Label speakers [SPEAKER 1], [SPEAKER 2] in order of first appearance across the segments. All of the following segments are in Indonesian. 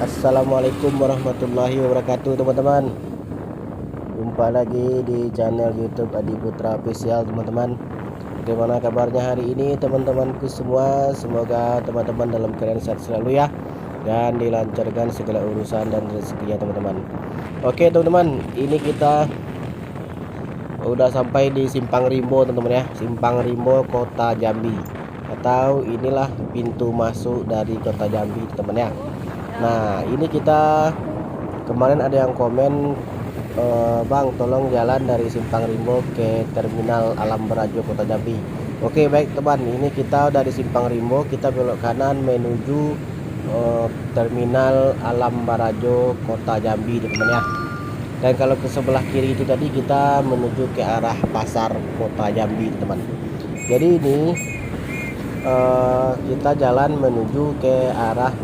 [SPEAKER 1] Assalamualaikum warahmatullahi wabarakatuh, teman-teman. Jumpa lagi di channel YouTube Adi Putra Official, teman-teman. Bagaimana kabarnya hari ini, teman-temanku semua? Semoga teman-teman dalam keadaan sehat selalu ya, dan dilancarkan segala urusan dan rezekinya, teman-teman. Oke, teman-teman, ini kita udah sampai di Simpang Rimbo, teman-teman ya. Simpang Rimbo, Kota Jambi, atau inilah pintu masuk dari Kota Jambi, teman-teman ya. Nah, ini kita kemarin ada yang komen, Bang, tolong jalan dari Simpang Rimbo ke Terminal Alam Barajo Kota Jambi. Oke, baik teman, ini kita dari Simpang Rimbo, kita belok kanan menuju Terminal Alam Barajo Kota Jambi, teman ya. Dan kalau ke sebelah kiri itu tadi kita menuju ke arah Pasar Kota Jambi, teman. Jadi ini kita jalan menuju ke arah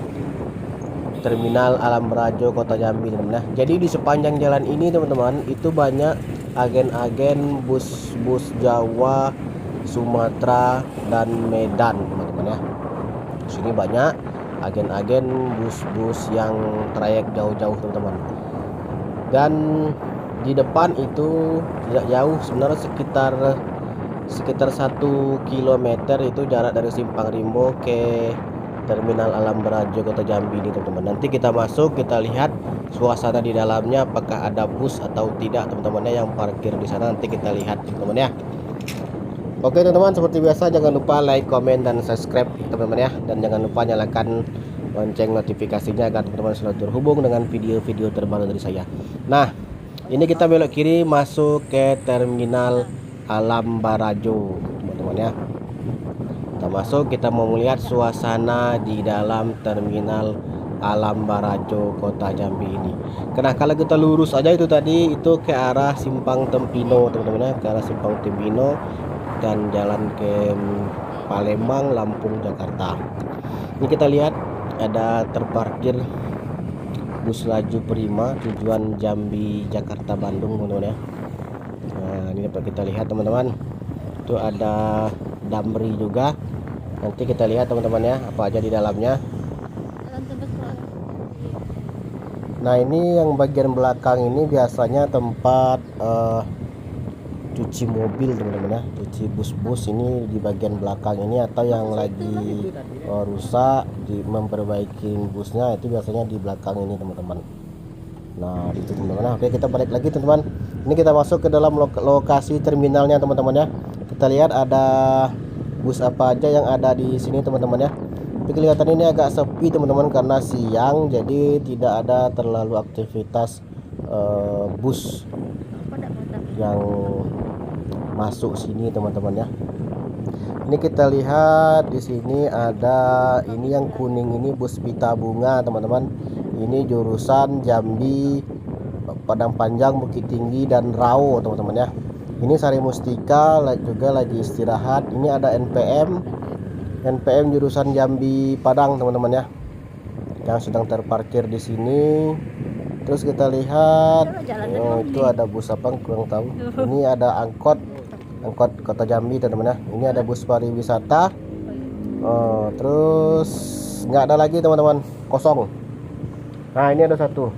[SPEAKER 1] Terminal Alam Barajo Kota Jambi, teman-teman. Jadi di sepanjang jalan ini, teman-teman, itu banyak agen-agen bus-bus Jawa, Sumatera, dan Medan, teman-teman ya. Di sini banyak agen-agen bus-bus yang trayek jauh-jauh, teman-teman. Dan di depan itu tidak jauh, sebenarnya sekitar 1 kilometer itu jarak dari Simpang Rimbo ke Terminal Alam Barajo Kota Jambi ini, teman-teman. Nanti kita masuk, kita lihat suasana di dalamnya, apakah ada bus atau tidak, teman-teman ya, yang parkir di sana. Nanti kita lihat, teman-teman ya. Oke, teman-teman, seperti biasa jangan lupa like, komen, dan subscribe, teman-teman ya. Dan jangan lupa nyalakan lonceng notifikasinya agar teman-teman selalu terhubung dengan video-video terbaru dari saya. Nah, ini kita belok kiri masuk ke Terminal Alam Barajo, teman-teman ya. Kita masuk, kita mau melihat suasana di dalam Terminal Alam Barajo Kota Jambi ini. Karena kalau kita lurus aja itu tadi itu ke arah Simpang Tempino, teman-teman ya, ke arah Simpang Tempino dan jalan ke Palembang, Lampung, Jakarta. Ini kita lihat ada terparkir bus laju Prima tujuan Jambi, Jakarta, Bandung, teman-teman ya. Nah, ini dapat kita lihat, teman-teman. Itu ada Damri juga. Nanti kita lihat, teman-teman ya, apa aja di dalamnya. Nah, ini yang bagian belakang ini biasanya tempat cuci mobil, teman-teman ya. Cuci bus-bus ini di bagian belakang ini, atau yang lagi rusak memperbaiki busnya itu biasanya di belakang ini, teman-teman. Nah, itu, teman-teman. Oke, kita balik lagi, teman-teman. Ini kita masuk ke dalam lokasi terminalnya, teman-teman ya. Kita lihat ada bus apa aja yang ada di sini, teman-teman ya. Tapi kelihatan ini agak sepi, teman-teman, karena siang, jadi tidak ada terlalu aktivitas bus yang masuk sini, teman-teman ya. Ini kita lihat di sini ada ini yang kuning ini bus Pita Bunga, teman-teman. Ini jurusan Jambi, Padang Panjang, Bukit Tinggi, dan Rao, teman-teman ya. Ini Sari Mustika juga lagi istirahat. Ini ada NPM jurusan Jambi Padang, teman-teman ya, yang sedang terparkir di sini. Terus kita lihat, itu ada bus apa kurang tahu. Ini ada angkot Kota Jambi, teman-teman ya. Ini ada bus pariwisata. Terus nggak ada lagi, teman-teman, kosong. Nah, ini ada satu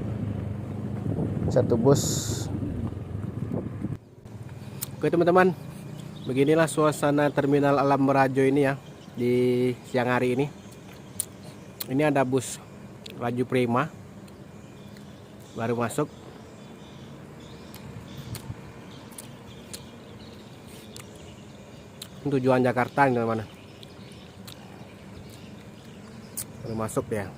[SPEAKER 1] bus. Oke, teman-teman, beginilah suasana Terminal Alam Barajo ini ya di siang hari ini. Ini ada bus laju Prima baru masuk. Tujuan Jakarta, teman-teman. Baru masuk ya.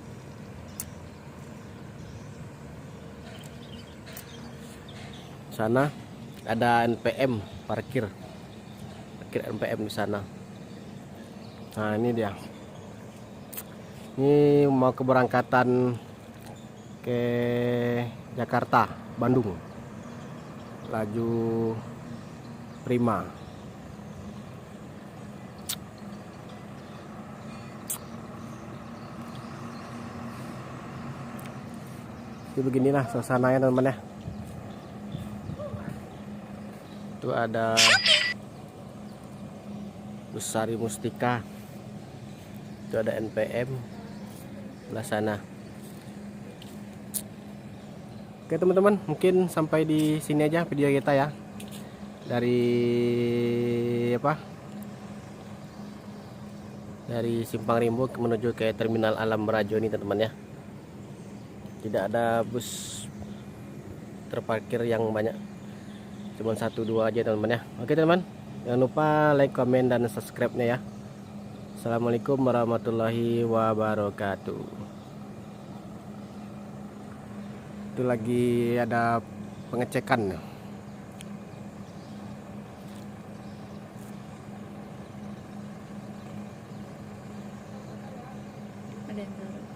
[SPEAKER 1] Sana ada NPM parkir NPM di sana. Nah, ini dia. Ini mau keberangkatan ke Jakarta, Bandung, laju Prima. Jadi beginilah suasananya, teman-teman ya. Itu ada bus Sari Mustika, itu ada NPM belah sana. Oke teman-teman, mungkin sampai di sini aja video kita ya. Dari dari Simpang Rimbo menuju ke Terminal Alam Barajo ini teman-teman ya. Tidak ada bus terparkir yang banyak, cuma 1-2 aja teman-teman ya. Oke teman, jangan lupa like, komen, dan subscribe-nya ya. Assalamualaikum warahmatullahi wabarakatuh. Itu lagi ada pengecekan.
[SPEAKER 2] Ada yang taruh.